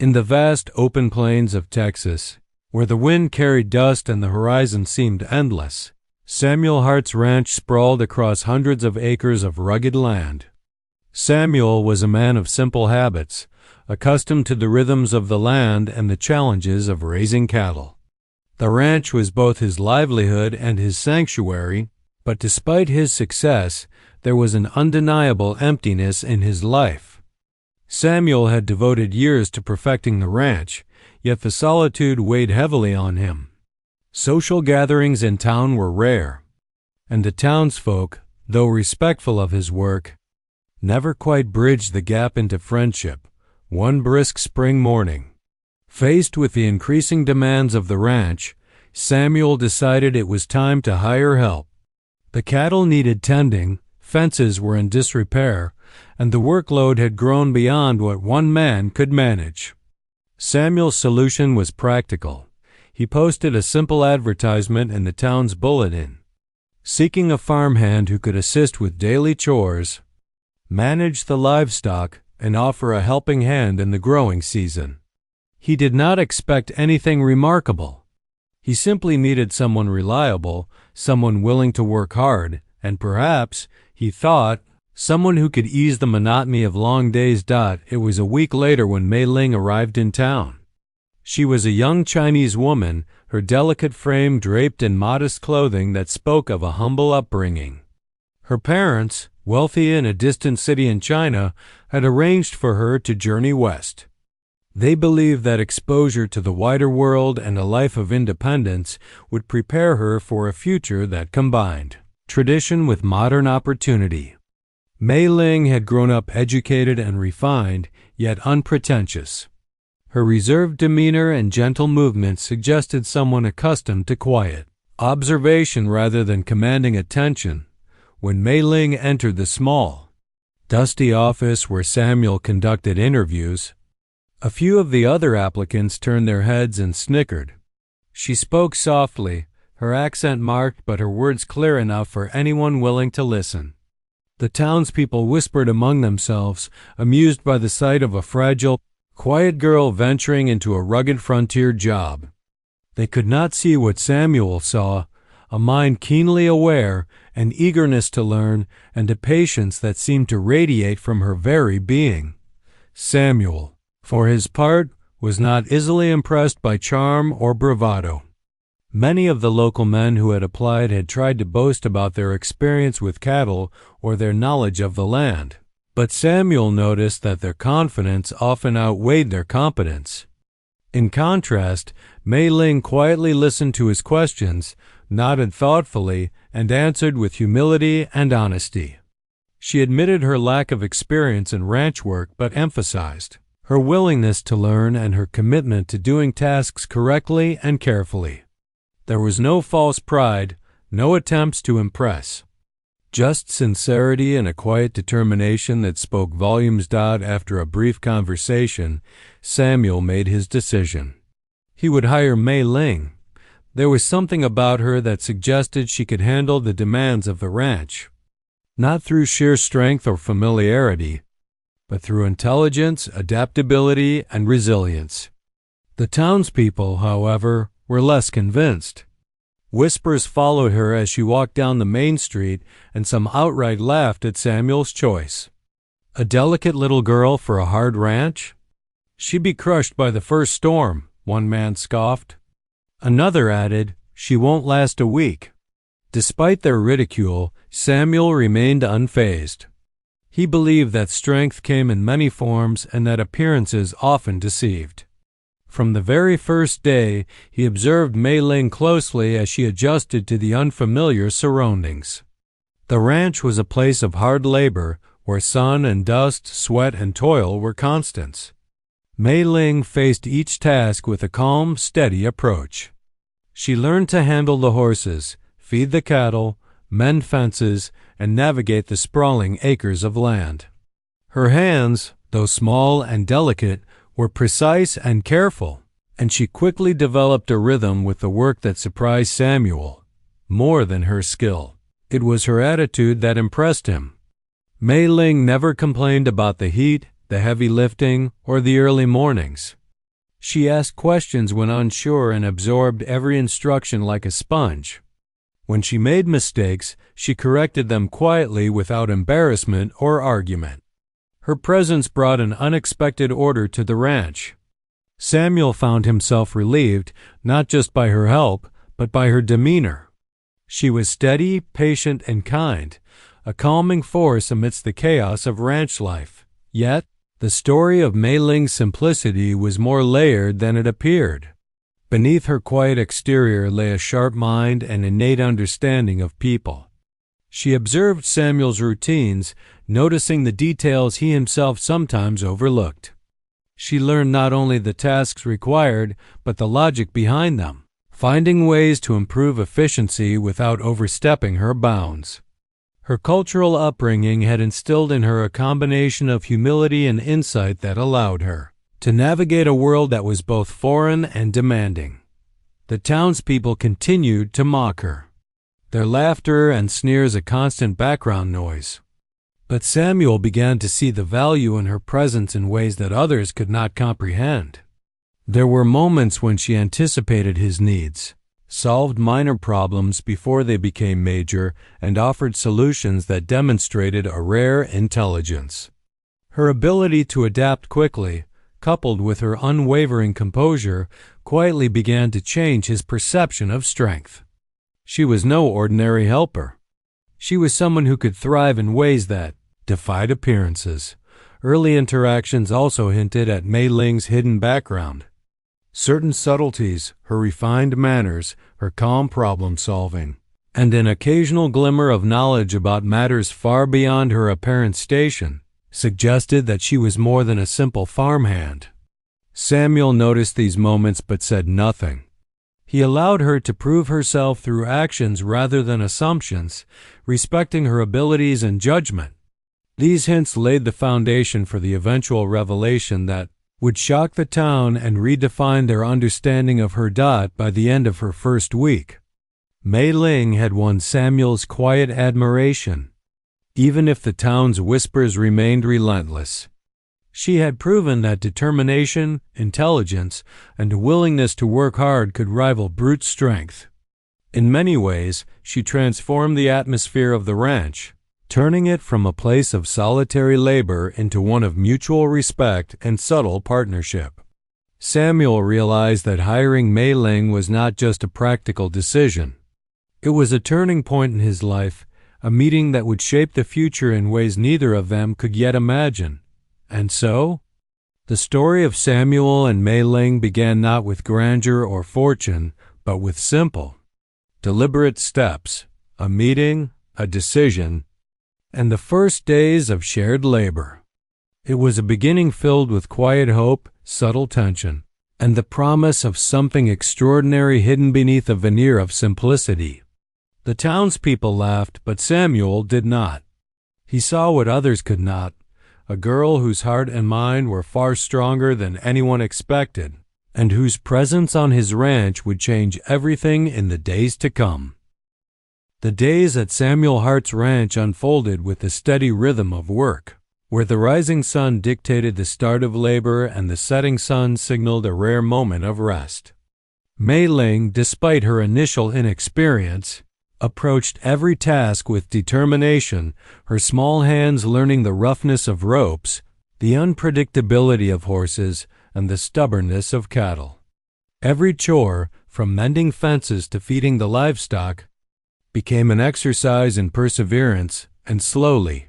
In the vast open plains of Texas, where the wind carried dust and the horizon seemed endless, Samuel Hart's ranch sprawled across hundreds of acres of rugged land. Samuel was a man of simple habits, accustomed to the rhythms of the land and the challenges of raising cattle. The ranch was both his livelihood and his sanctuary, but despite his success, there was an undeniable emptiness in his life. Samuel had devoted years to perfecting the ranch, yet the solitude weighed heavily on him. Social gatherings in town were rare, and the townsfolk, though respectful of his work, never quite bridged the gap into friendship. One brisk spring morning, faced with the increasing demands of the ranch, Samuel decided it was time to hire help. The cattle needed tending, fences were in disrepair, and the workload had grown beyond what one man could manage. Samuel's solution was practical. He posted a simple advertisement in the town's bulletin, seeking a farmhand who could assist with daily chores, manage the livestock, and offer a helping hand in the growing season. He did not expect anything remarkable. He simply needed someone reliable, someone willing to work hard, and perhaps, he thought, someone who could ease the monotony of long days. It was a week later when Mei Ling arrived in town. She was a young Chinese woman, her delicate frame draped in modest clothing that spoke of a humble upbringing. Her parents, wealthy in a distant city in China, had arranged for her to journey west. They believed that exposure to the wider world and a life of independence would prepare her for a future that combined tradition with modern opportunity. Mei Ling had grown up educated and refined, yet unpretentious. Her reserved demeanor and gentle movements suggested someone accustomed to quiet observation rather than commanding attention. When Mei Ling entered the small, dusty office where Samuel conducted interviews, a few of the other applicants turned their heads and snickered. She spoke softly, her accent marked but her words clear enough for anyone willing to listen. The townspeople whispered among themselves, amused by the sight of a fragile, quiet girl venturing into a rugged frontier job. They could not see what Samuel saw, a mind keenly aware, an eagerness to learn, and a patience that seemed to radiate from her very being. Samuel, for his part, was not easily impressed by charm or bravado. Many of the local men who had applied had tried to boast about their experience with cattle or their knowledge of the land, but Samuel noticed that their confidence often outweighed their competence. In contrast, Mei Ling quietly listened to his questions, nodded thoughtfully, and answered with humility and honesty. She admitted her lack of experience in ranch work but emphasized her willingness to learn and her commitment to doing tasks correctly and carefully. There was no false pride, no attempts to impress. Just sincerity and a quiet determination that spoke volumes. After a brief conversation, Samuel made his decision. He would hire Mei Ling. There was something about her that suggested she could handle the demands of the ranch, not through sheer strength or familiarity, but through intelligence, adaptability, and resilience. The townspeople, however, were less convinced. Whispers followed her as she walked down the main street, and some outright laughed at Samuel's choice. A delicate little girl for a hard ranch? She'd be crushed by the first storm, one man scoffed. Another added, she won't last a week. Despite their ridicule, Samuel remained unfazed. He believed that strength came in many forms and that appearances often deceived. From the very first day, he observed Mei Ling closely as she adjusted to the unfamiliar surroundings. The ranch was a place of hard labor, where sun and dust, sweat and toil were constants. Mei Ling faced each task with a calm, steady approach. She learned to handle the horses, feed the cattle, mend fences, and navigate the sprawling acres of land. Her hands, though small and delicate, were precise and careful, and she quickly developed a rhythm with the work that surprised Samuel. More than her skill, it was her attitude that impressed him. Mei Ling never complained about the heat, the heavy lifting, or the early mornings. She asked questions when unsure and absorbed every instruction like a sponge. When she made mistakes, she corrected them quietly without embarrassment or argument. Her presence brought an unexpected order to the ranch. Samuel found himself relieved, not just by her help, but by her demeanor. She was steady, patient, and kind, a calming force amidst the chaos of ranch life. Yet, the story of Mei Ling's simplicity was more layered than it appeared. Beneath her quiet exterior lay a sharp mind and innate understanding of people. She observed Samuel's routines, noticing the details he himself sometimes overlooked. She learned not only the tasks required, but the logic behind them, finding ways to improve efficiency without overstepping her bounds. Her cultural upbringing had instilled in her a combination of humility and insight that allowed her to navigate a world that was both foreign and demanding. The townspeople continued to mock her, their laughter and sneers a constant background noise. But Samuel began to see the value in her presence in ways that others could not comprehend. There were moments when she anticipated his needs, solved minor problems before they became major, and offered solutions that demonstrated a rare intelligence. Her ability to adapt quickly, coupled with her unwavering composure, quietly began to change his perception of strength. She was no ordinary helper. She was someone who could thrive in ways that defied appearances. Early interactions also hinted at Mei Ling's hidden background. Certain subtleties, her refined manners, her calm problem-solving, and an occasional glimmer of knowledge about matters far beyond her apparent station, suggested that she was more than a simple farmhand. Samuel noticed these moments but said nothing. He allowed her to prove herself through actions rather than assumptions, respecting her abilities and judgment. These hints laid the foundation for the eventual revelation that would shock the town and redefine their understanding of her by the end of her first week. Mei Ling had won Samuel's quiet admiration, even if the town's whispers remained relentless. She had proven that determination, intelligence, and a willingness to work hard could rival brute strength. In many ways, she transformed the atmosphere of the ranch, turning it from a place of solitary labor into one of mutual respect and subtle partnership. Samuel realized that hiring Mei Ling was not just a practical decision. It was a turning point in his life, a meeting that would shape the future in ways neither of them could yet imagine. And so, the story of Samuel and Mei Ling began not with grandeur or fortune, but with simple, deliberate steps, a meeting, a decision, and the first days of shared labor. It was a beginning filled with quiet hope, subtle tension, and the promise of something extraordinary hidden beneath a veneer of simplicity. The townspeople laughed, but Samuel did not. He saw what others could not, a girl whose heart and mind were far stronger than anyone expected, and whose presence on his ranch would change everything in the days to come. The days at Samuel Hart's ranch unfolded with the steady rhythm of work, where the rising sun dictated the start of labor and the setting sun signaled a rare moment of rest. Mei Ling, despite her initial inexperience, approached every task with determination, her small hands learning the roughness of ropes, the unpredictability of horses, and the stubbornness of cattle. Every chore, from mending fences to feeding the livestock, became an exercise in perseverance, and slowly,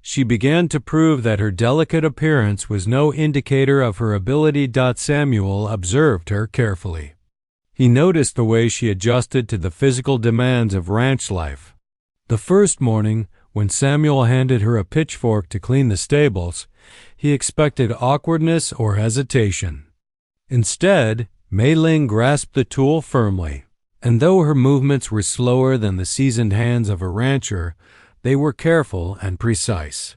she began to prove that her delicate appearance was no indicator of her ability. Samuel observed her carefully. He noticed the way she adjusted to the physical demands of ranch life. The first morning, when Samuel handed her a pitchfork to clean the stables, he expected awkwardness or hesitation. Instead, Mei Ling grasped the tool firmly, and though her movements were slower than the seasoned hands of a rancher, they were careful and precise.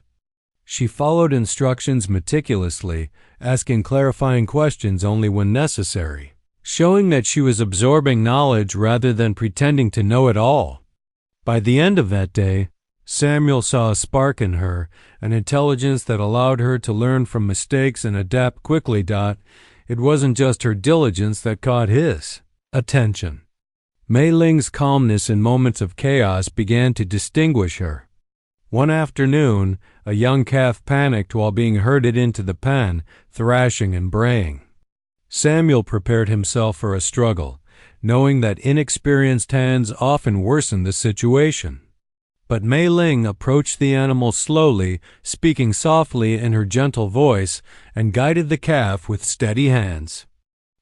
She followed instructions meticulously, asking clarifying questions only when necessary, showing that she was absorbing knowledge rather than pretending to know it all. By the end of that day, Samuel saw a spark in her, an intelligence that allowed her to learn from mistakes and adapt quickly. it wasn't just her diligence that caught his attention. Mei Ling's calmness in moments of chaos began to distinguish her. One afternoon, a young calf panicked while being herded into the pen, thrashing and braying. Samuel prepared himself for a struggle, knowing that inexperienced hands often worsen the situation. But Mei Ling approached the animal slowly, speaking softly in her gentle voice, and guided the calf with steady hands.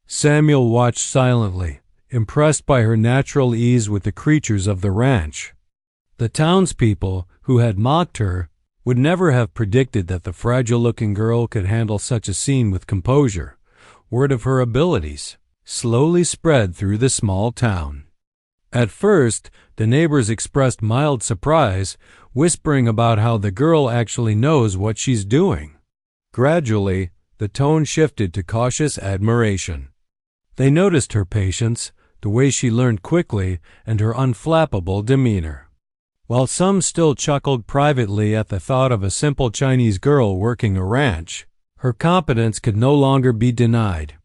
Samuel watched silently, impressed by her natural ease with the creatures of the ranch. The townspeople, who had mocked her, would never have predicted that the fragile-looking girl could handle such a scene with composure. Word of her abilities slowly spread through the small town. At first, the neighbors expressed mild surprise, whispering about how the girl actually knows what she's doing. Gradually, the tone shifted to cautious admiration. They noticed her patience, the way she learned quickly, and her unflappable demeanor. While some still chuckled privately at the thought of a simple Chinese girl working a ranch, her competence could no longer be denied.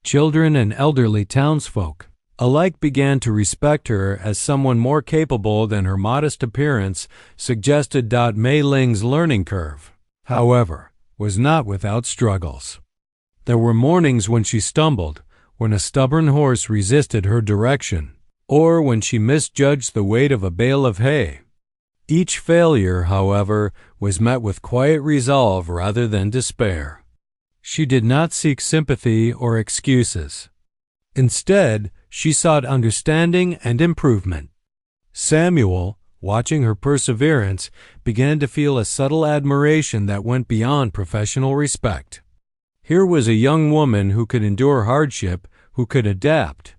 Children and elderly townsfolk alike began to respect her as someone more capable than her modest appearance suggested. Mei Ling's learning curve, however, was not without struggles. There were mornings when she stumbled, when a stubborn horse resisted her direction, or when she misjudged the weight of a bale of hay. Each failure, however, was met with quiet resolve rather than despair. She did not seek sympathy or excuses. Instead, she sought understanding and improvement. Samuel, watching her perseverance, began to feel a subtle admiration that went beyond professional respect. Here was a young woman who could endure hardship, who could adapt,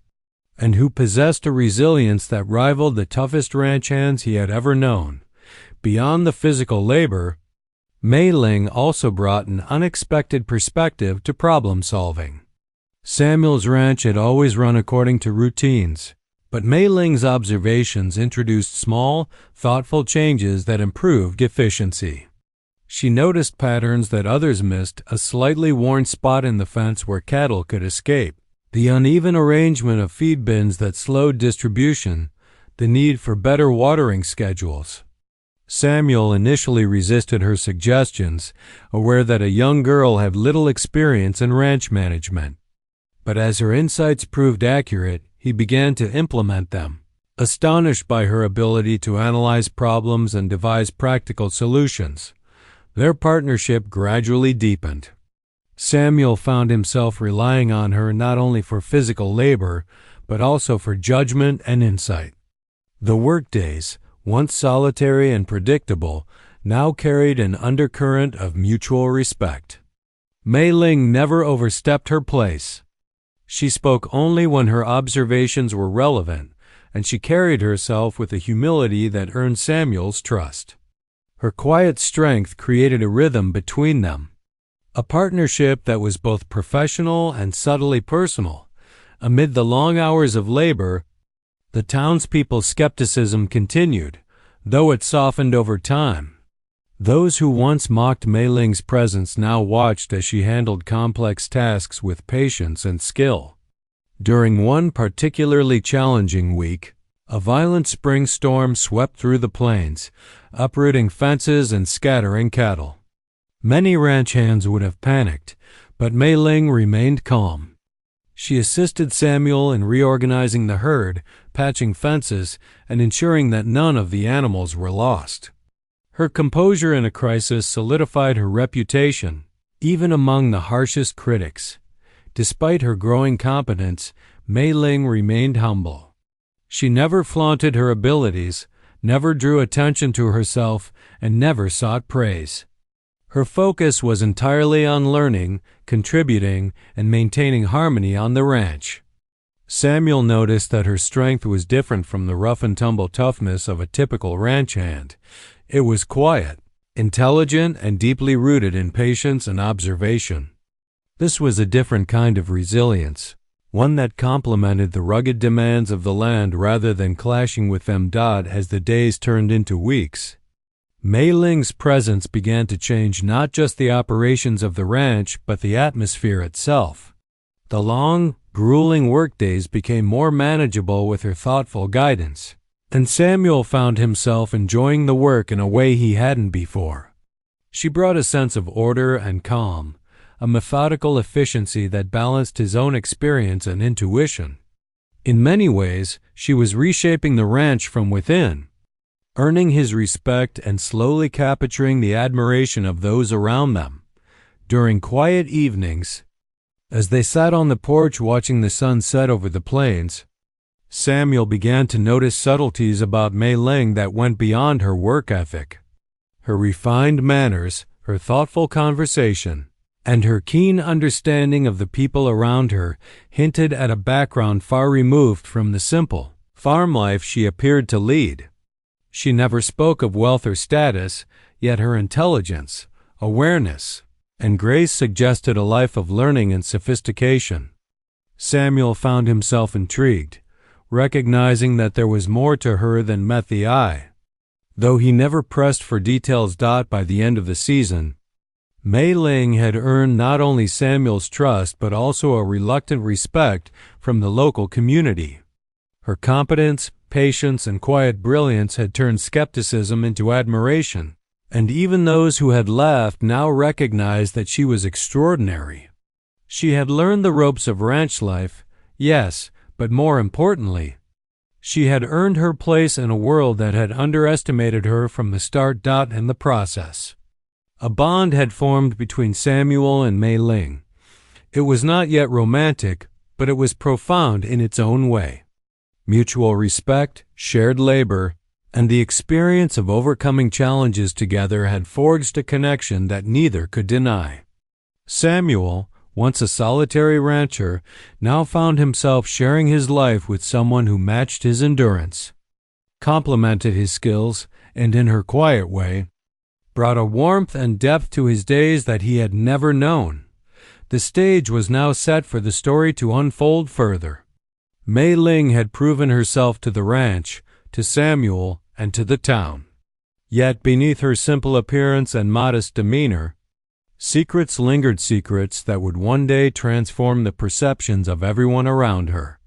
and who possessed a resilience that rivaled the toughest ranch hands he had ever known. Beyond the physical labor, Mei Ling also brought an unexpected perspective to problem solving. Samuel's ranch had always run according to routines, but Mei Ling's observations introduced small, thoughtful changes that improved efficiency. She noticed patterns that others missed: a slightly worn spot in the fence where cattle could escape, the uneven arrangement of feed bins that slowed distribution, the need for better watering schedules. Samuel initially resisted her suggestions, aware that a young girl had little experience in ranch management. But as her insights proved accurate, he began to implement them. Astonished by her ability to analyze problems and devise practical solutions, their partnership gradually deepened. Samuel found himself relying on her not only for physical labor, but also for judgment and insight. The workdays, once solitary and predictable, now carried an undercurrent of mutual respect. Mei Ling never overstepped her place. She spoke only when her observations were relevant, and she carried herself with a humility that earned Samuel's trust. Her quiet strength created a rhythm between them, a partnership that was both professional and subtly personal. Amid the long hours of labor, the townspeople's skepticism continued, though it softened over time. Those who once mocked Mei Ling's presence now watched as she handled complex tasks with patience and skill. During one particularly challenging week, a violent spring storm swept through the plains, uprooting fences and scattering cattle. Many ranch hands would have panicked, but Mei Ling remained calm. She assisted Samuel in reorganizing the herd, patching fences, and ensuring that none of the animals were lost. Her composure in a crisis solidified her reputation, even among the harshest critics. Despite her growing competence, Mei Ling remained humble. She never flaunted her abilities, never drew attention to herself, and never sought praise. Her focus was entirely on learning, contributing, and maintaining harmony on the ranch. Samuel noticed that her strength was different from the rough-and-tumble toughness of a typical ranch hand. It was quiet, intelligent, and deeply rooted in patience and observation. This was a different kind of resilience, one that complemented the rugged demands of the land rather than clashing with them. As the days turned into weeks, Mei Ling's presence began to change not just the operations of the ranch, but the atmosphere itself. The long, grueling workdays became more manageable with her thoughtful guidance, and Samuel found himself enjoying the work in a way he hadn't before. She brought a sense of order and calm, a methodical efficiency that balanced his own experience and intuition. In many ways, she was reshaping the ranch from within, earning his respect and slowly capturing the admiration of those around them. During quiet evenings, as they sat on the porch watching the sun set over the plains, Samuel began to notice subtleties about Mei Ling that went beyond her work ethic. Her refined manners, her thoughtful conversation, and her keen understanding of the people around her hinted at a background far removed from the simple farm life she appeared to lead. She never spoke of wealth or status, yet her intelligence, awareness, and grace suggested a life of learning and sophistication. Samuel found himself intrigued, recognizing that there was more to her than met the eye. Though he never pressed for details. By the end of the season, Mei Ling had earned not only Samuel's trust but also a reluctant respect from the local community. Her competence, patience, and quiet brilliance had turned skepticism into admiration, and even those who had left now recognized that she was extraordinary. She had learned the ropes of ranch life, yes, but more importantly, she had earned her place in a world that had underestimated her from the start. In the process, a bond had formed between Samuel and Mei Ling. It was not yet romantic, but it was profound in its own way. Mutual respect, shared labor, and the experience of overcoming challenges together had forged a connection that neither could deny. Samuel, once a solitary rancher, now found himself sharing his life with someone who matched his endurance, complemented his skills, and in her quiet way, brought a warmth and depth to his days that he had never known. The stage was now set for the story to unfold further. Mei Ling had proven herself to the ranch, to Samuel, and to the town. Yet beneath her simple appearance and modest demeanor, secrets lingered, secrets that would one day transform the perceptions of everyone around her,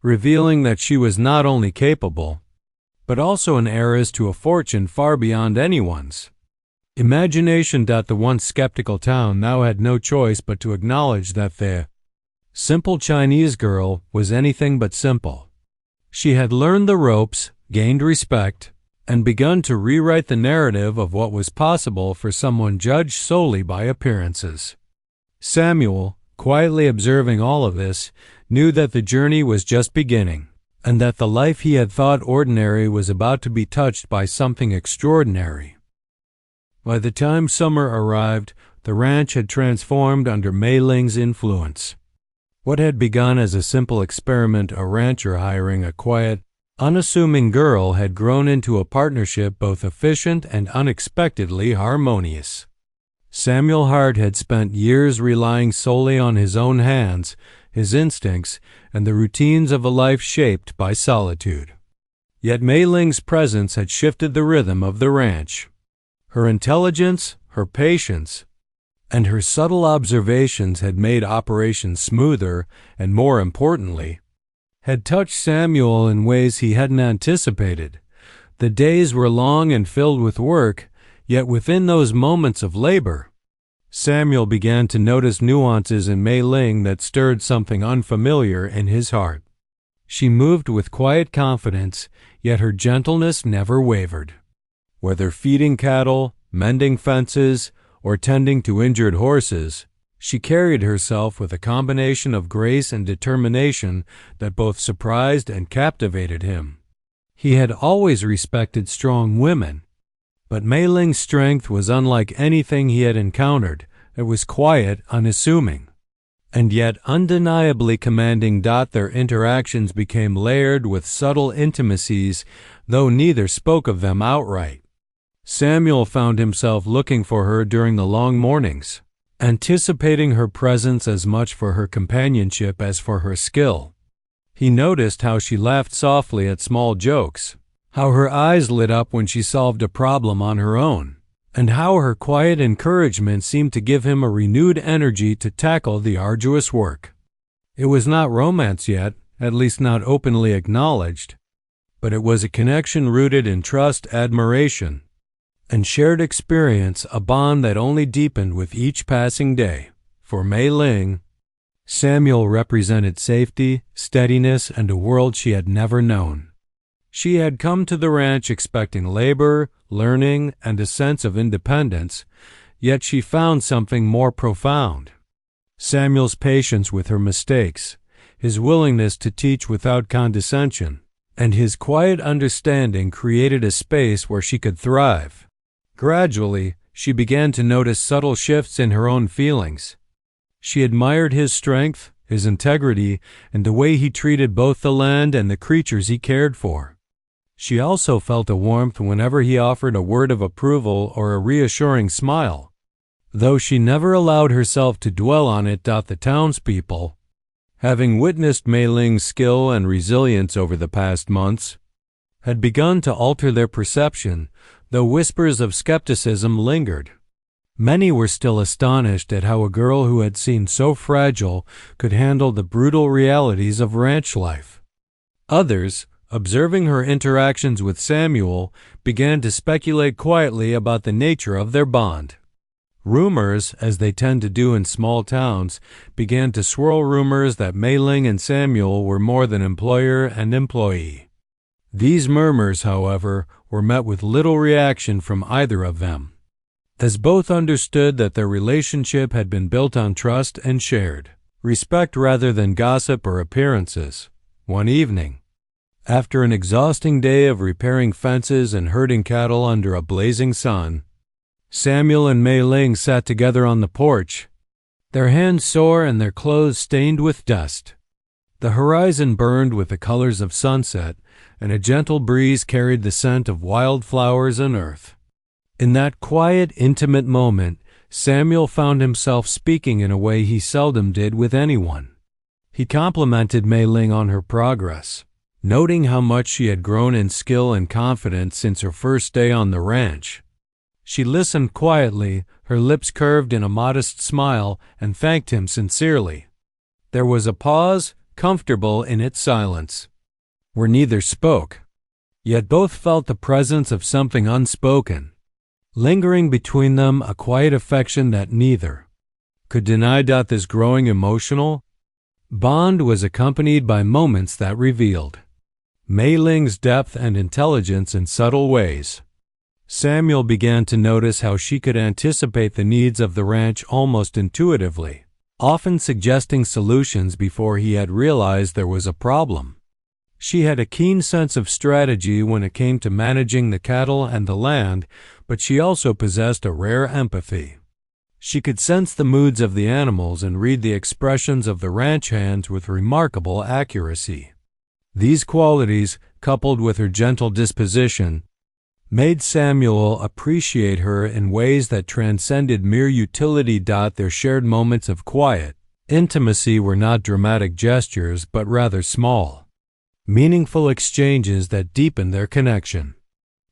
revealing that she was not only capable, but also an heiress to a fortune far beyond anyone's imagination. The once skeptical town now had no choice but to acknowledge that the simple Chinese girl was anything but simple. She had learned the ropes, gained respect, and begun to rewrite the narrative of what was possible for someone judged solely by appearances. Samuel, quietly observing all of this, knew that the journey was just beginning, and that the life he had thought ordinary was about to be touched by something extraordinary. By the time summer arrived, the ranch had transformed under Mei Ling's influence. What had begun as a simple experiment, a rancher hiring a quiet, unassuming girl, had grown into a partnership both efficient and unexpectedly harmonious. Samuel Hart had spent years relying solely on his own hands, his instincts, and the routines of a life shaped by solitude. Yet Mei Ling's presence had shifted the rhythm of the ranch. Her intelligence, her patience, and her subtle observations had made operations smoother and, more importantly, had touched Samuel in ways he hadn't anticipated. The days were long and filled with work, yet within those moments of labor, Samuel began to notice nuances in Mei Ling that stirred something unfamiliar in his heart. She moved with quiet confidence, yet her gentleness never wavered. Whether feeding cattle, mending fences, or tending to injured horses, she carried herself with a combination of grace and determination that both surprised and captivated him. He had always respected strong women, but Mei Ling's strength was unlike anything he had encountered. It was quiet, unassuming, and yet undeniably commanding. Their interactions became layered with subtle intimacies, though neither spoke of them outright. Samuel found himself looking for her during the long mornings, anticipating her presence as much for her companionship as for her skill. He noticed how she laughed softly at small jokes, how her eyes lit up when she solved a problem on her own, and how her quiet encouragement seemed to give him a renewed energy to tackle the arduous work. It was not romance yet, at least not openly acknowledged, but it was a connection rooted in trust, admiration, and shared experience, a bond that only deepened with each passing day. For Mei Ling, Samuel represented safety, steadiness, and a world she had never known. She had come to the ranch expecting labor, learning, and a sense of independence, yet she found something more profound. Samuel's patience with her mistakes, his willingness to teach without condescension, and his quiet understanding created a space where she could thrive. Gradually, she began to notice subtle shifts in her own feelings. She admired his strength, his integrity, and the way he treated both the land and the creatures he cared for. She also felt a warmth whenever he offered a word of approval or a reassuring smile. Though she never allowed herself to dwell on it, the townspeople, having witnessed Mei Ling's skill and resilience over the past months, had begun to alter their perception, though whispers of skepticism lingered. Many were still astonished at how a girl who had seemed so fragile could handle the brutal realities of ranch life. Others, observing her interactions with Samuel, began to speculate quietly about the nature of their bond. Rumors, as they tend to do in small towns, began to swirl rumors that Mei Ling and Samuel were more than employer and employee. These murmurs, however, were met with little reaction from either of them, as both understood that their relationship had been built on trust and shared respect rather than gossip or appearances. One evening, after an exhausting day of repairing fences and herding cattle under a blazing sun, Samuel and Mei Ling sat together on the porch, their hands sore and their clothes stained with dust. The horizon burned with the colors of sunset, and a gentle breeze carried the scent of wildflowers and earth. In that quiet, intimate moment, Samuel found himself speaking in a way he seldom did with anyone. He complimented Mei Ling on her progress, noting how much she had grown in skill and confidence since her first day on the ranch. She listened quietly, her lips curved in a modest smile, and thanked him sincerely. There was a pause, comfortable in its silence, where neither spoke, yet both felt the presence of something unspoken, lingering between them, a quiet affection that neither could deny. This growing emotional bond was accompanied by moments that revealed Mei Ling's depth and intelligence in subtle ways. Samuel began to notice how she could anticipate the needs of the ranch almost intuitively, often suggesting solutions before he had realized there was a problem. She had a keen sense of strategy when it came to managing the cattle and the land, but she also possessed a rare empathy. She could sense the moods of the animals and read the expressions of the ranch hands with remarkable accuracy. These qualities, coupled with her gentle disposition, made Samuel appreciate her in ways that transcended mere utility. Their shared moments of quiet intimacy were not dramatic gestures, but rather small, meaningful exchanges that deepened their connection.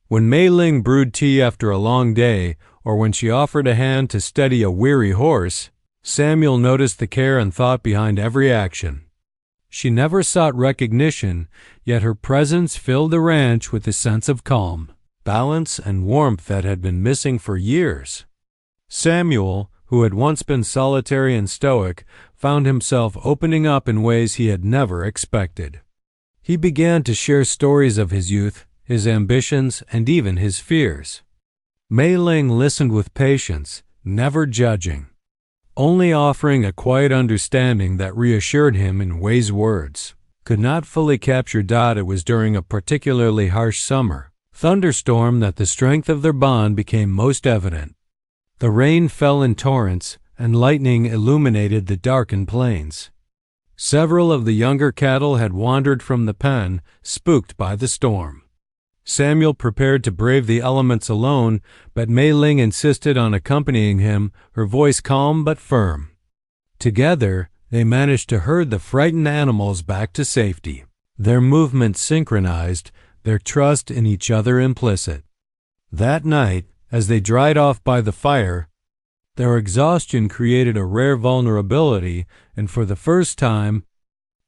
When Mei Ling brewed tea after a long day, or when she offered a hand to steady a weary horse, Samuel noticed the care and thought behind every action. She never sought recognition, yet her presence filled the ranch with a sense of calm, balance, and warmth that had been missing for years. Samuel, who had once been solitary and stoic, found himself opening up in ways he had never expected. He began to share stories of his youth, his ambitions, and even his fears. Mei Ling listened with patience, never judging, only offering a quiet understanding that reassured him in ways words could not fully capture. It was during a particularly harsh summer thunderstorm that the strength of their bond became most evident. The rain fell in torrents, and lightning illuminated the darkened plains. Several of the younger cattle had wandered from the pen, spooked by the storm. Samuel prepared to brave the elements alone, but Mei Ling insisted on accompanying him, her voice calm but firm. Together, they managed to herd the frightened animals back to safety, their movements synchronized, their trust in each other implicit. That night, as they dried off by the fire, their exhaustion created a rare vulnerability, and for the first time,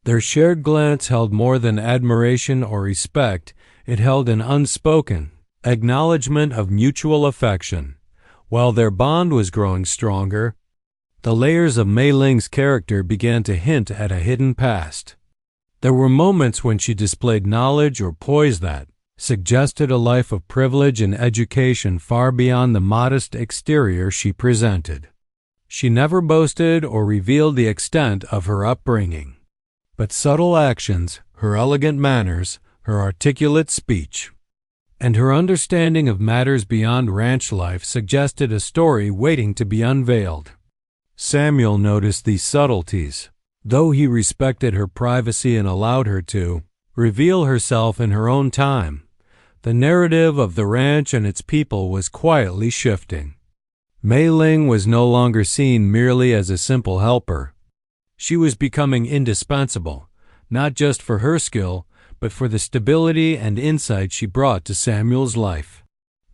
Their shared glance held more than admiration or respect, it held an unspoken acknowledgement of mutual affection. While their bond was growing stronger, the layers of Mei Ling's character began to hint at a hidden past. There were moments when she displayed knowledge or poise that suggested a life of privilege and education far beyond the modest exterior she presented. She never boasted or revealed the extent of her upbringing, but subtle actions, her elegant manners, her articulate speech, and her understanding of matters beyond ranch life suggested a story waiting to be unveiled. Samuel noticed these subtleties, though he respected her privacy and allowed her to reveal herself in her own time. The narrative of the ranch and its people was quietly shifting. Mei Ling was no longer seen merely as a simple helper. She was becoming indispensable, not just for her skill, but for the stability and insight she brought to Samuel's life.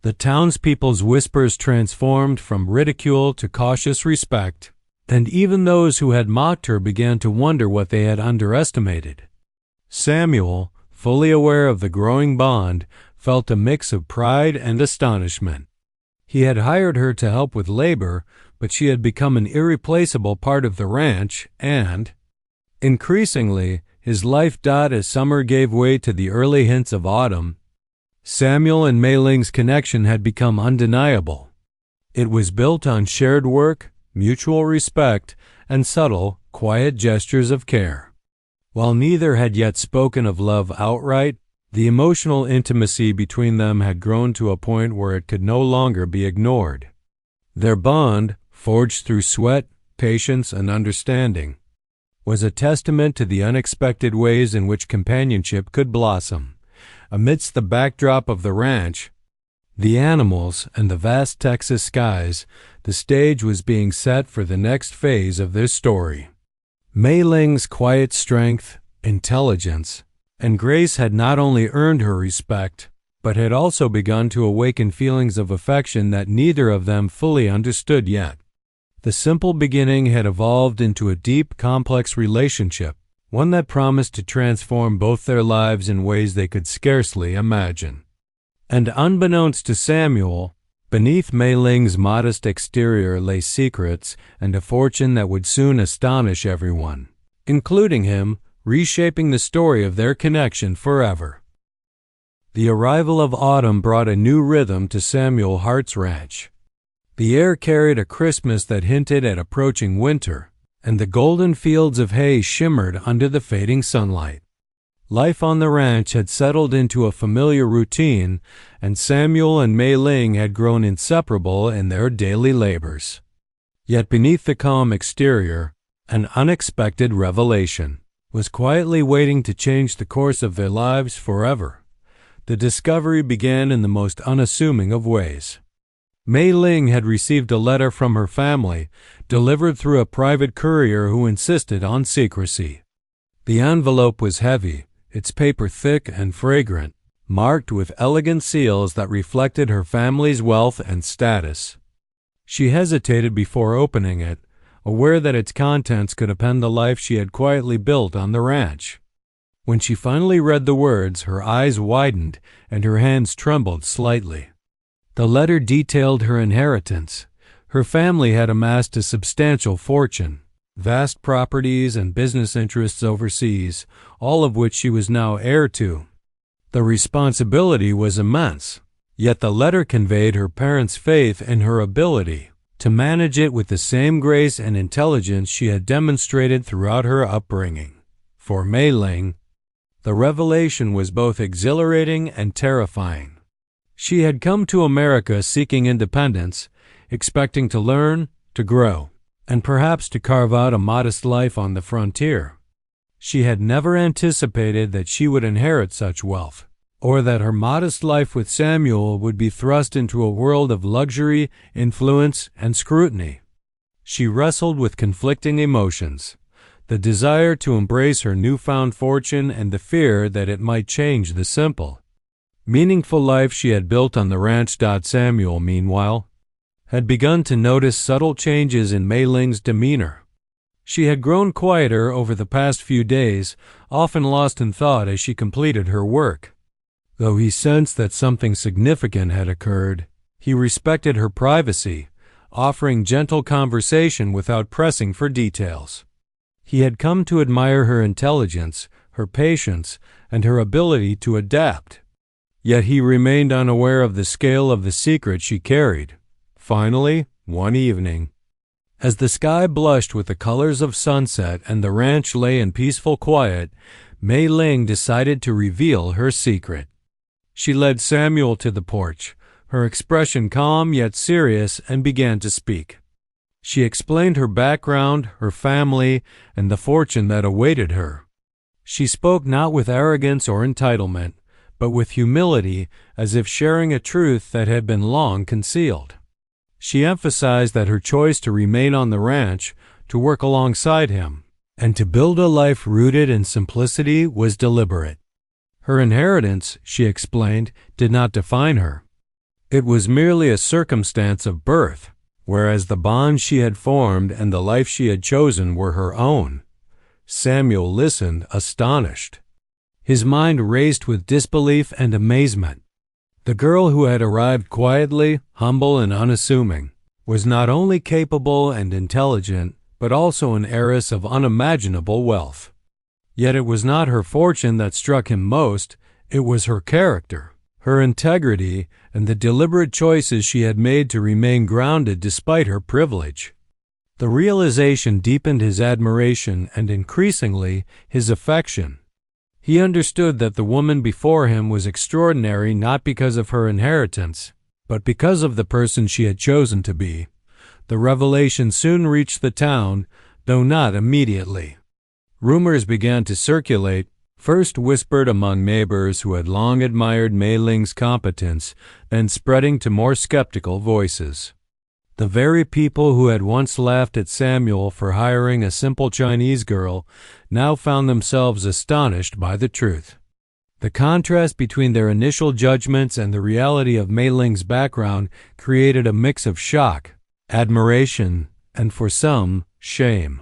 The townspeople's whispers transformed from ridicule to cautious respect, and even those who had mocked her began to wonder what they had underestimated. Samuel, fully aware of the growing bond, felt a mix of pride and astonishment. He had hired her to help with labor, but she had become an irreplaceable part of the ranch, and, increasingly, his life died as summer gave way to the early hints of autumn. Samuel and Mei Ling's connection had become undeniable. It was built on shared work, mutual respect, and subtle, quiet gestures of care. While neither had yet spoken of love outright, the emotional intimacy between them had grown to a point where it could no longer be ignored. Their bond, forged through sweat, patience, and understanding, was a testament to the unexpected ways in which companionship could blossom. Amidst the backdrop of the ranch, the animals, and the vast Texas skies, the stage was being set for the next phase of their story. Mei Ling's quiet strength, intelligence, and grace had not only earned her respect, but had also begun to awaken feelings of affection that neither of them fully understood yet. The simple beginning had evolved into a deep, complex relationship, one that promised to transform both their lives in ways they could scarcely imagine. And unbeknownst to Samuel, beneath Mei Ling's modest exterior lay secrets and a fortune that would soon astonish everyone, including him, reshaping the story of their connection forever. The arrival of autumn brought a new rhythm to Samuel Hart's ranch. The air carried a crispness that hinted at approaching winter, and the golden fields of hay shimmered under the fading sunlight. Life on the ranch had settled into a familiar routine, and Samuel and Mei Ling had grown inseparable in their daily labors. Yet beneath the calm exterior, an unexpected revelation was quietly waiting to change the course of their lives forever. The discovery began in the most unassuming of ways. Mei Ling had received a letter from her family, delivered through a private courier who insisted on secrecy. The envelope was heavy, its paper thick and fragrant, marked with elegant seals that reflected her family's wealth and status. She hesitated before opening it, aware that its contents could append the life she had quietly built on the ranch. When she finally read the words, her eyes widened and her hands trembled slightly. The letter detailed her inheritance. Her family had amassed a substantial fortune, vast properties and business interests overseas, all of which she was now heir to. The responsibility was immense, yet the letter conveyed her parents' faith in her ability to manage it with the same grace and intelligence she had demonstrated throughout her upbringing. For Mei Ling, the revelation was both exhilarating and terrifying. She had come to America seeking independence, expecting to learn, to grow, and perhaps to carve out a modest life on the frontier. She had never anticipated that she would inherit such wealth, or that her modest life with Samuel would be thrust into a world of luxury, influence, and scrutiny. She wrestled with conflicting emotions, the desire to embrace her newfound fortune and the fear that it might change the simple, meaningful life she had built on the ranch. Samuel, meanwhile, had begun to notice subtle changes in Mei Ling's demeanor. She had grown quieter over the past few days, often lost in thought as she completed her work. Though he sensed that something significant had occurred, he respected her privacy, offering gentle conversation without pressing for details. He had come to admire her intelligence, her patience, and her ability to adapt. Yet he remained unaware of the scale of the secret she carried. Finally, one evening, as the sky blushed with the colors of sunset and the ranch lay in peaceful quiet, Mei Ling decided to reveal her secret. She led Samuel to the porch, her expression calm yet serious, and began to speak. She explained her background, her family, and the fortune that awaited her. She spoke not with arrogance or entitlement, but with humility, as if sharing a truth that had been long concealed. She emphasized that her choice to remain on the ranch, to work alongside him, and to build a life rooted in simplicity was deliberate. Her inheritance, she explained, did not define her. It was merely a circumstance of birth, whereas the bonds she had formed and the life she had chosen were her own. Samuel listened, astonished. His mind raced with disbelief and amazement. The girl who had arrived quietly, humble, and unassuming was not only capable and intelligent, but also an heiress of unimaginable wealth. Yet it was not her fortune that struck him most, it was her character, her integrity, and the deliberate choices she had made to remain grounded despite her privilege. The realization deepened his admiration and increasingly his affection. He understood that the woman before him was extraordinary not because of her inheritance, but because of the person she had chosen to be. The revelation soon reached the town, though not immediately. Rumors began to circulate, first whispered among neighbors who had long admired Mei Ling's competence, then spreading to more skeptical voices. The very people who had once laughed at Samuel for hiring a simple Chinese girl now found themselves astonished by the truth. The contrast between their initial judgments and the reality of Mei Ling's background created a mix of shock, admiration, and for some, shame.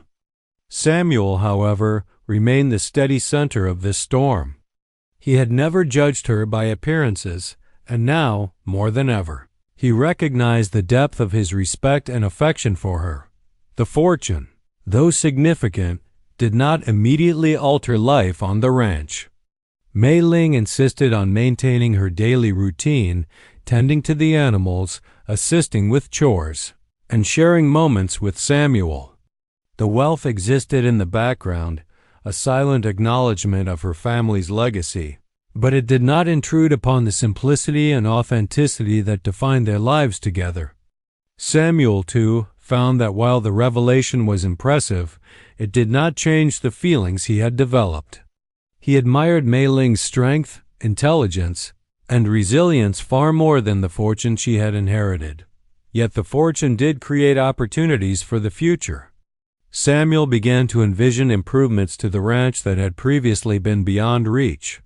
Samuel, however, remained the steady center of this storm. He had never judged her by appearances, and now, more than ever, he recognized the depth of his respect and affection for her. The fortune, though significant, did not immediately alter life on the ranch. Mei Ling insisted on maintaining her daily routine, tending to the animals, assisting with chores, and sharing moments with Samuel. The wealth existed in the background, a silent acknowledgement of her family's legacy, but it did not intrude upon the simplicity and authenticity that defined their lives together. Samuel, too, found that while the revelation was impressive, it did not change the feelings he had developed. He admired Mei Ling's strength, intelligence, and resilience far more than the fortune she had inherited. Yet the fortune did create opportunities for the future. Samuel began to envision improvements to the ranch that had previously been beyond reach.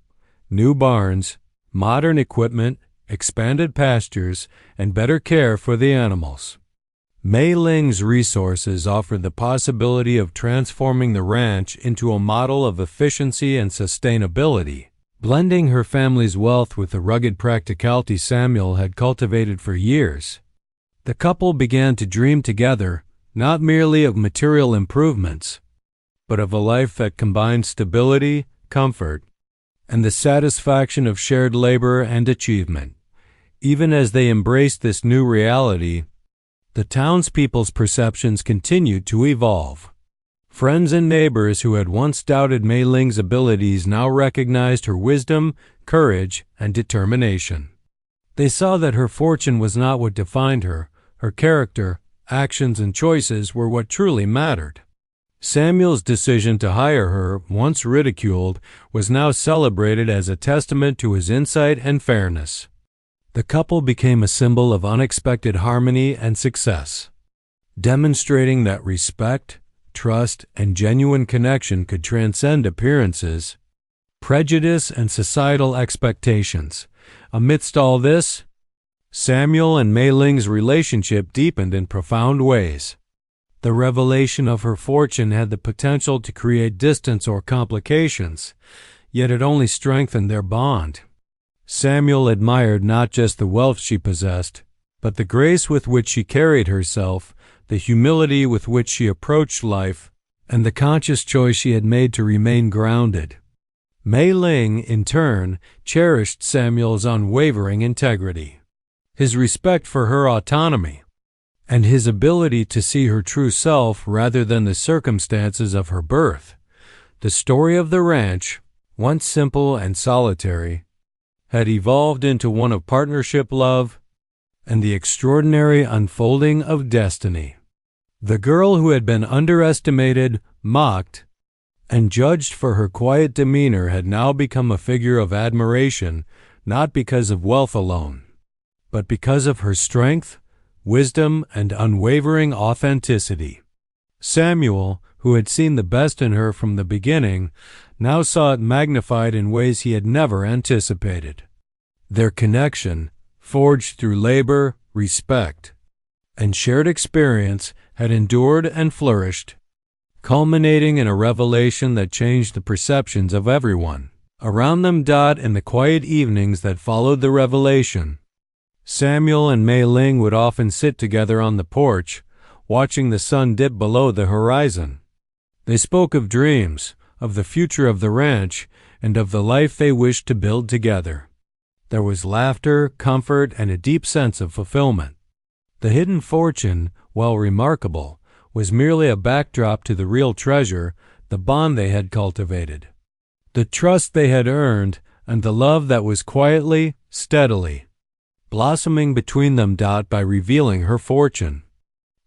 New barns, modern equipment, expanded pastures, and better care for the animals. Mei Ling's resources offered the possibility of transforming the ranch into a model of efficiency and sustainability, blending her family's wealth with the rugged practicality Samuel had cultivated for years. The couple began to dream together, not merely of material improvements, but of a life that combined stability, comfort, and the satisfaction of shared labor and achievement. Even as they embraced this new reality, the townspeople's perceptions continued to evolve. Friends and neighbors who had once doubted Mei Ling's abilities now recognized her wisdom, courage, and determination. They saw that her fortune was not what defined her. Her character, actions, and choices were what truly mattered. Samuel's decision to hire her, once ridiculed, was now celebrated as a testament to his insight and fairness. The couple became a symbol of unexpected harmony and success, demonstrating that respect, trust, and genuine connection could transcend appearances, prejudice, and societal expectations. Amidst all this, Samuel and Mei Ling's relationship deepened in profound ways. The revelation of her fortune had the potential to create distance or complications, yet it only strengthened their bond. Samuel admired not just the wealth she possessed, but the grace with which she carried herself, the humility with which she approached life, and the conscious choice she had made to remain grounded. Mei Ling, in turn, cherished Samuel's unwavering integrity, his respect for her autonomy, and his ability to see her true self rather than the circumstances of her birth. The story of the ranch, once simple and solitary, had evolved into one of partnership, love, and the extraordinary unfolding of destiny. The girl who had been underestimated, mocked, and judged for her quiet demeanor had now become a figure of admiration, not because of wealth alone, but because of her strength, wisdom, and unwavering authenticity. Samuel, who had seen the best in her from the beginning, now saw it magnified in ways he had never anticipated. Their connection, forged through labor, respect, and shared experience, had endured and flourished, culminating in a revelation that changed the perceptions of everyone around them. In the quiet evenings that followed the revelation, Samuel and Mei Ling would often sit together on the porch, watching the sun dip below the horizon. They spoke of dreams, of the future of the ranch, and of the life they wished to build together. There was laughter, comfort, and a deep sense of fulfillment. The hidden fortune, while remarkable, was merely a backdrop to the real treasure, the bond they had cultivated, the trust they had earned, and the love that was quietly, steadily blossoming between them. By revealing her fortune,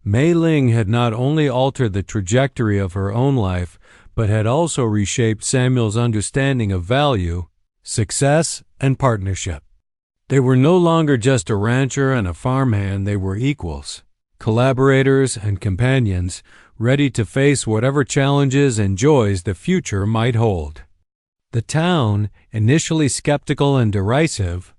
Mei Ling had not only altered the trajectory of her own life, but had also reshaped Samuel's understanding of value, success, and partnership. They were no longer just a rancher and a farmhand, they were equals, collaborators and companions, ready to face whatever challenges and joys the future might hold. The town, initially skeptical and derisive,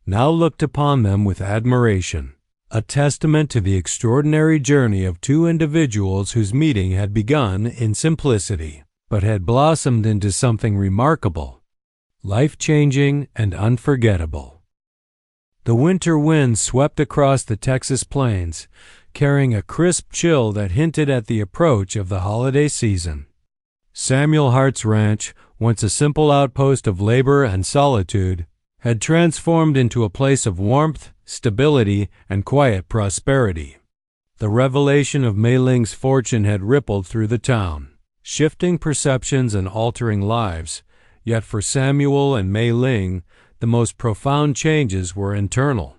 now looked upon them with admiration, a testament to the extraordinary journey of two individuals whose meeting had begun in simplicity, but had blossomed into something remarkable, life-changing, and unforgettable. The winter wind swept across the Texas plains, carrying a crisp chill that hinted at the approach of the holiday season. Samuel Hart's ranch, once a simple outpost of labor and solitude, had transformed into a place of warmth, stability, and quiet prosperity. The revelation of Mei Ling's fortune had rippled through the town, shifting perceptions and altering lives, yet for Samuel and Mei Ling, the most profound changes were internal.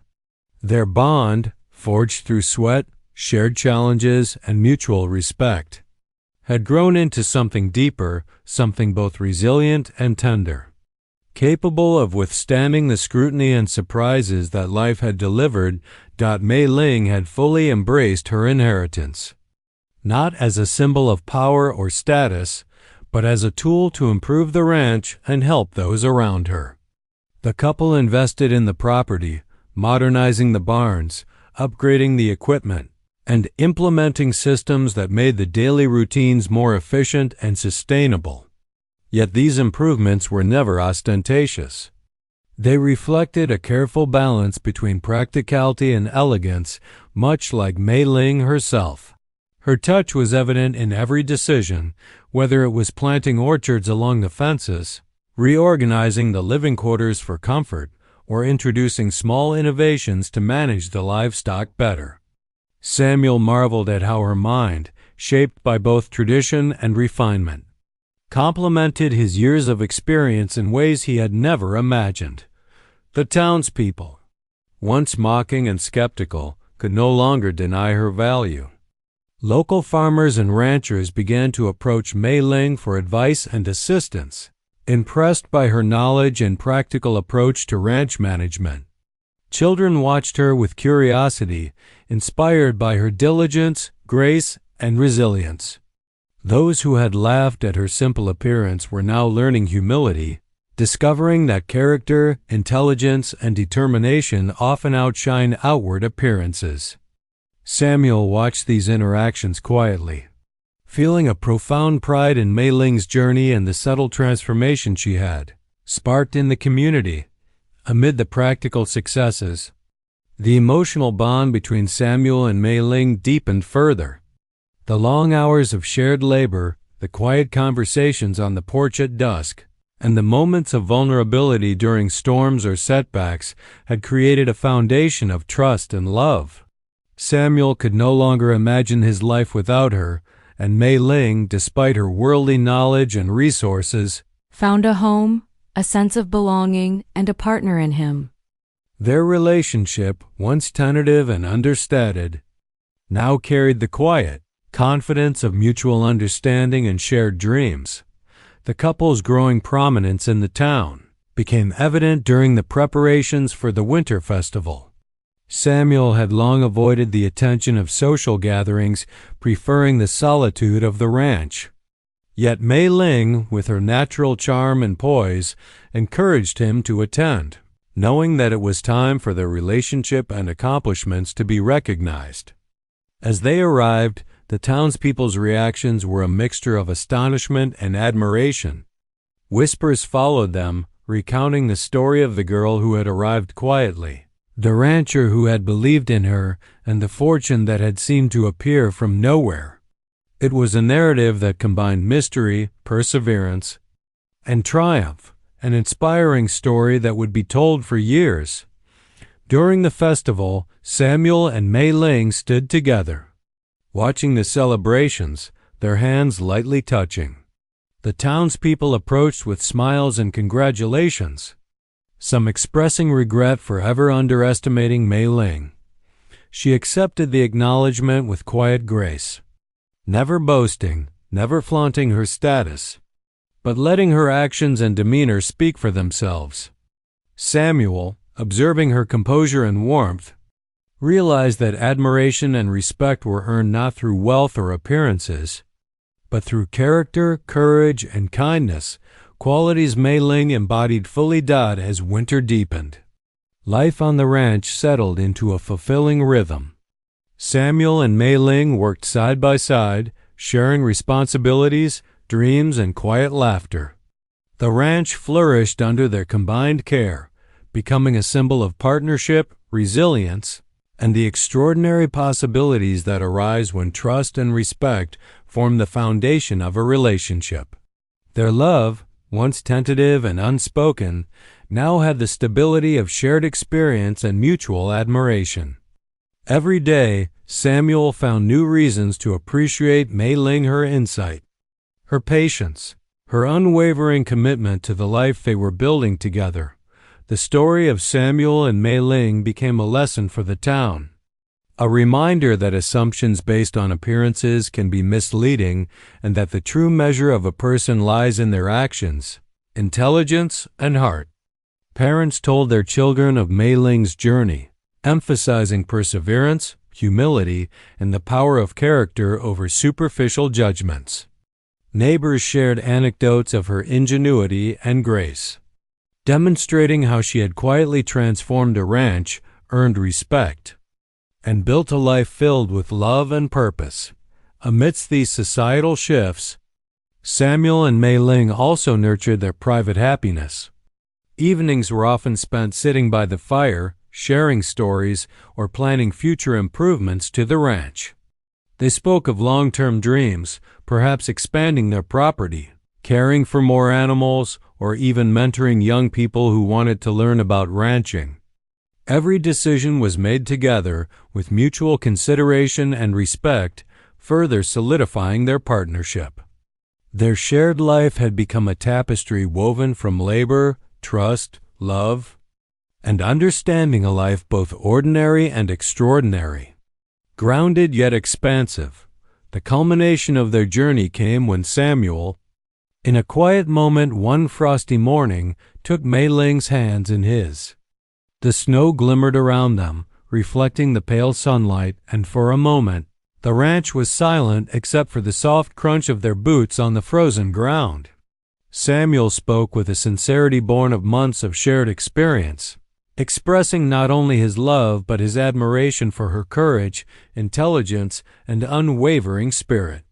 Their bond, forged through sweat, shared challenges, and mutual respect, had grown into something deeper, something both resilient and tender. Capable of withstanding the scrutiny and surprises that life had delivered, Mei Ling had fully embraced her inheritance, not as a symbol of power or status, but as a tool to improve the ranch and help those around her. The couple invested in the property, modernizing the barns, upgrading the equipment, and implementing systems that made the daily routines more efficient and sustainable. Yet these improvements were never ostentatious. They reflected a careful balance between practicality and elegance, much like Mei Ling herself. Her touch was evident in every decision, whether it was planting orchards along the fences, reorganizing the living quarters for comfort, or introducing small innovations to manage the livestock better. Samuel marveled at how her mind, shaped by both tradition and refinement, complemented his years of experience in ways he had never imagined. The townspeople, once mocking and skeptical, could no longer deny her value. Local farmers and ranchers began to approach Mei Ling for advice and assistance, impressed by her knowledge and practical approach to ranch management. Children watched her with curiosity, inspired by her diligence, grace, and resilience. Those who had laughed at her simple appearance were now learning humility, discovering that character, intelligence, and determination often outshine outward appearances. Samuel watched these interactions quietly, feeling a profound pride in Mei Ling's journey and the subtle transformation she had sparked in the community. Amid the practical successes, the emotional bond between Samuel and Mei Ling deepened further. The long hours of shared labor, the quiet conversations on the porch at dusk, and the moments of vulnerability during storms or setbacks had created a foundation of trust and love. Samuel could no longer imagine his life without her, and Mei Ling, despite her worldly knowledge and resources, found a home, a sense of belonging, and a partner in him. Their relationship, once tentative and understated, now carried the quiet confidence of mutual understanding and shared dreams. The couple's growing prominence in the town became evident during the preparations for the winter festival. Samuel had long avoided the attention of social gatherings, preferring the solitude of the ranch. Yet Mei Ling, with her natural charm and poise, encouraged him to attend, knowing that it was time for their relationship and accomplishments to be recognized. As they arrived, the townspeople's reactions were a mixture of astonishment and admiration. Whispers followed them, recounting the story of the girl who had arrived quietly, the rancher who had believed in her, and the fortune that had seemed to appear from nowhere. It was a narrative that combined mystery, perseverance, and triumph, an inspiring story that would be told for years. During the festival, Samuel and Mei Ling stood together, watching the celebrations, their hands lightly touching. The townspeople approached with smiles and congratulations, some expressing regret for ever underestimating Mei Ling. She accepted the acknowledgement with quiet grace, never boasting, never flaunting her status, but letting her actions and demeanor speak for themselves. Samuel, observing her composure and warmth, realized that admiration and respect were earned not through wealth or appearances, but through character, courage, and kindness, qualities Mei Ling embodied fully as winter deepened. Life on the ranch settled into a fulfilling rhythm. Samuel and Mei Ling worked side by side, sharing responsibilities, dreams, and quiet laughter. The ranch flourished under their combined care, becoming a symbol of partnership, resilience, and the extraordinary possibilities that arise when trust and respect form the foundation of a relationship. Their love, once tentative and unspoken, now had the stability of shared experience and mutual admiration. Every day, Samuel found new reasons to appreciate Mei Ling, her insight, her patience, her unwavering commitment to the life they were building together. The story of Samuel and Mei Ling became a lesson for the town, a reminder that assumptions based on appearances can be misleading and that the true measure of a person lies in their actions, intelligence, and heart. Parents told their children of Mei Ling's journey, emphasizing perseverance, humility, and the power of character over superficial judgments. Neighbors shared anecdotes of her ingenuity and grace, demonstrating how she had quietly transformed a ranch, earned respect, and built a life filled with love and purpose. Amidst these societal shifts, Samuel and Mei Ling also nurtured their private happiness. Evenings were often spent sitting by the fire, sharing stories, or planning future improvements to the ranch. They spoke of long-term dreams, perhaps expanding their property, caring for more animals, or even mentoring young people who wanted to learn about ranching. Every decision was made together with mutual consideration and respect, further solidifying their partnership. Their shared life had become a tapestry woven from labor, trust, love, and understanding, a life both ordinary and extraordinary. Grounded yet expansive, the culmination of their journey came when Samuel, in a quiet moment one frosty morning, took Mei Ling's hands in his. The snow glimmered around them, reflecting the pale sunlight, and for a moment, the ranch was silent except for the soft crunch of their boots on the frozen ground. Samuel spoke with a sincerity born of months of shared experience. expressing not only his love but his admiration for her courage, intelligence, and unwavering spirit.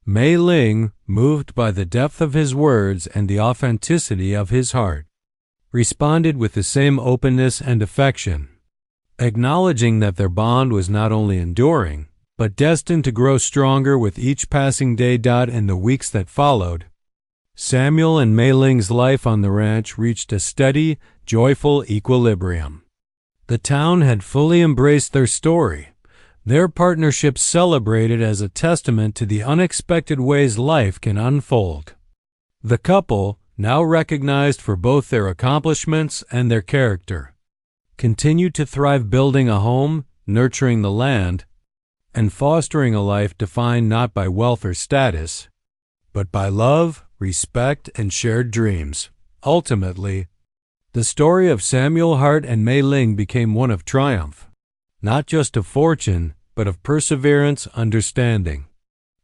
Mei Ling, moved by the depth of his words and the authenticity of his heart, responded with the same openness and affection, acknowledging that their bond was not only enduring, but destined to grow stronger with each passing day. In the weeks that followed, Samuel and Mei Ling's life on the ranch reached a steady, joyful equilibrium. The town had fully embraced their story, their partnership celebrated as a testament to the unexpected ways life can unfold. The couple, now recognized for both their accomplishments and their character, continued to thrive, building a home, nurturing the land, and fostering a life defined not by wealth or status, but by love, respect, and shared dreams. Ultimately, the story of Samuel Hart and Mei Ling became one of triumph, not just of fortune, but of perseverance, understanding,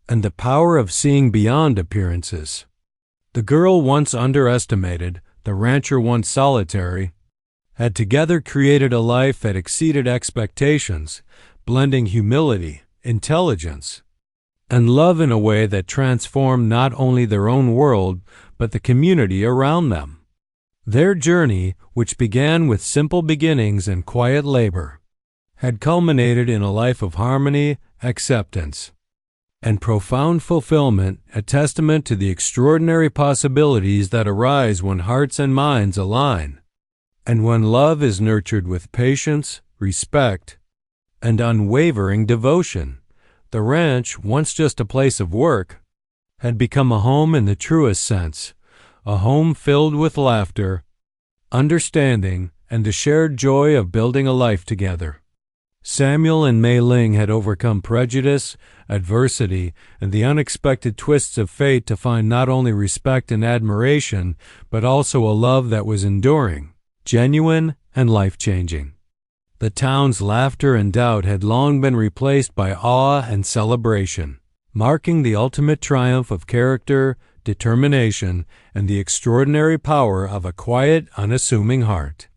and the power of seeing beyond appearances. The girl once underestimated, the rancher once solitary, had together created a life that exceeded expectations, blending humility, intelligence, and love in a way that transformed not only their own world, but the community around them. Their journey, which began with simple beginnings and quiet labor, had culminated in a life of harmony, acceptance, and profound fulfillment, a testament to the extraordinary possibilities that arise when hearts and minds align, and when love is nurtured with patience, respect, and unwavering devotion. The ranch, once just a place of work, had become a home in the truest sense, a home filled with laughter, understanding, and the shared joy of building a life together. Samuel and Mei Ling had overcome prejudice, adversity, and the unexpected twists of fate to find not only respect and admiration, but also a love that was enduring, genuine, and life-changing. The town's laughter and doubt had long been replaced by awe and celebration, marking the ultimate triumph of character, determination, and the extraordinary power of a quiet, unassuming heart.